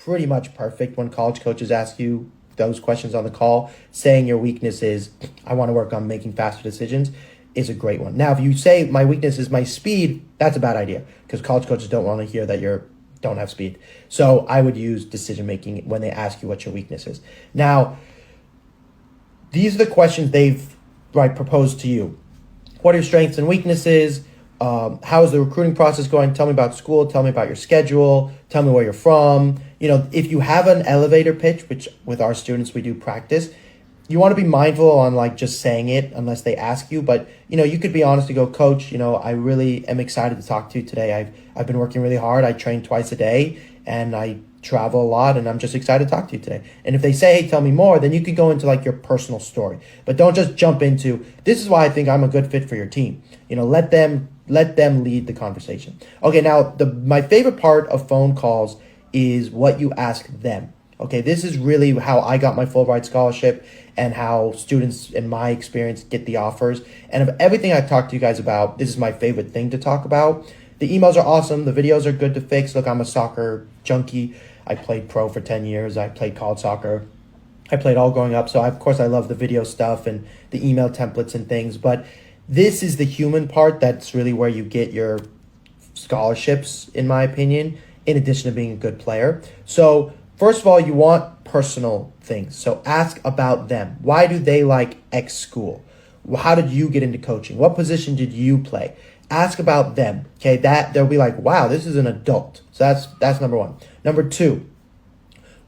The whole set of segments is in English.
pretty much perfect when college coaches ask you those questions on the call. Saying your weakness is, I want to work on making faster decisions, is a great one. Now, if you say my weakness is my speed, that's a bad idea because college coaches don't want to hear that you don't have speed. So I would use decision making when they ask you what your weakness is. Now, these are the questions they've proposed to you. What are your strengths and weaknesses? How is the recruiting process going? Tell me about school. Tell me about your schedule. Tell me where you're from. If you have an elevator pitch, which with our students we do practice, you want to be mindful on just saying it unless they ask you. But you could be honest and go, Coach, I really am excited to talk to you today. I've been working really hard. I train twice a day and I travel a lot, and I'm just excited to talk to you today. And if they say, hey, tell me more, then you could go into your personal story. But don't just jump into, this is why I think I'm a good fit for your team. Let them lead the conversation. Okay, now my favorite part of phone calls is what you ask them. Okay, this is really how I got my Fulbright scholarship and how students in my experience get the offers. And of everything I've talked to you guys about, this is my favorite thing to talk about. The emails are awesome. The videos are good to fix. Look, I'm a soccer junkie. I played pro for 10 years. I played college soccer. I played all growing up. So, of course, I love the video stuff and the email templates and things. But this is the human part that's really where you get your scholarships, in my opinion, in addition to being a good player. So, first of all, you want personal things. So ask about them. Why do they like X school? How did you get into coaching? What position did you play? Ask about them. Okay, they'll be like, wow, this is an adult. So that's number one. Number two,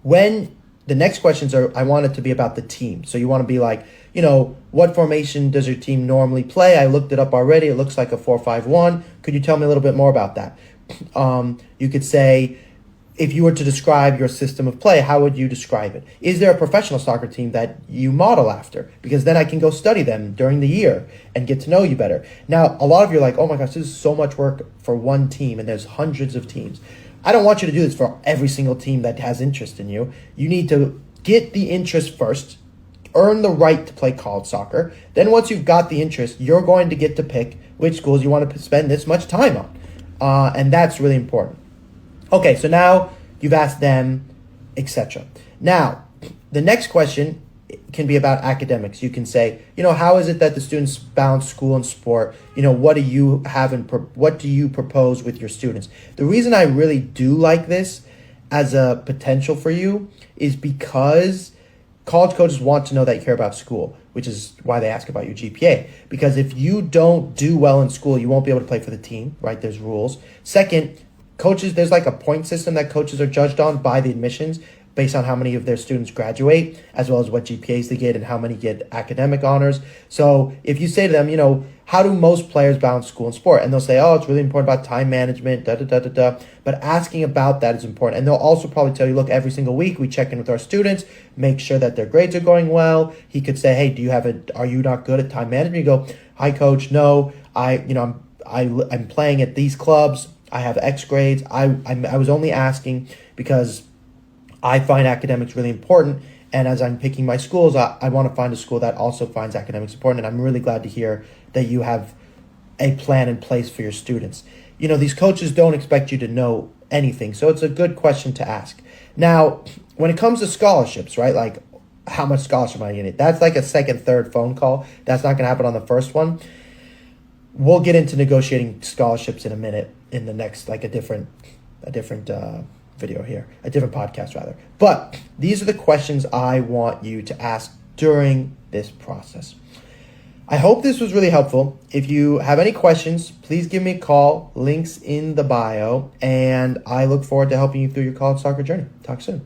when the next questions are, I want it to be about the team. So you want to be like, what formation does your team normally play? I looked it up already. It looks like a 4-5-1. Could you tell me a little bit more about that? You could say, if you were to describe your system of play, how would you describe it? Is there a professional soccer team that you model after? Because then I can go study them during the year and get to know you better. Now, a lot of you are like, oh my gosh, this is so much work for one team and there's hundreds of teams. I don't want you to do this for every single team that has interest in you. You need to get the interest first, earn the right to play college soccer. Then once you've got the interest, you're going to get to pick which schools you want to spend this much time on. And that's really important. Okay, so now you've asked them, etc. Now, the next question can be about academics. You can say, how is it that the students balance school and sport? What do you have and what do you propose with your students? The reason I really do like this as a potential for you is because college coaches want to know that you care about school, which is why they ask about your GPA. Because if you don't do well in school, you won't be able to play for the team, right? There's rules. Second, coaches, there's a point system that coaches are judged on by the admissions based on how many of their students graduate, as well as what GPAs they get and how many get academic honors. So if you say to them, how do most players balance school and sport? And they'll say, oh, it's really important about time management, da-da-da-da-da. But asking about that is important. And they'll also probably tell you, look, every single week we check in with our students, make sure that their grades are going well. He could say, hey, are you not good at time management? You go, hi, coach, no, I'm playing at these clubs. I have X grades. I was only asking because I find academics really important. And as I'm picking my schools, I want to find a school that also finds academics important. And I'm really glad to hear that you have a plan in place for your students. These coaches don't expect you to know anything. So it's a good question to ask. Now, when it comes to scholarships, right? How much scholarship am I going to get? That's a second, third phone call. That's not going to happen on the first one. We'll get into negotiating scholarships in a minute in the next, a different video here, a different podcast rather. But these are the questions I want you to ask during this process. I hope this was really helpful. If you have any questions, please give me a call. Links in the bio. And I look forward to helping you through your college soccer journey. Talk soon.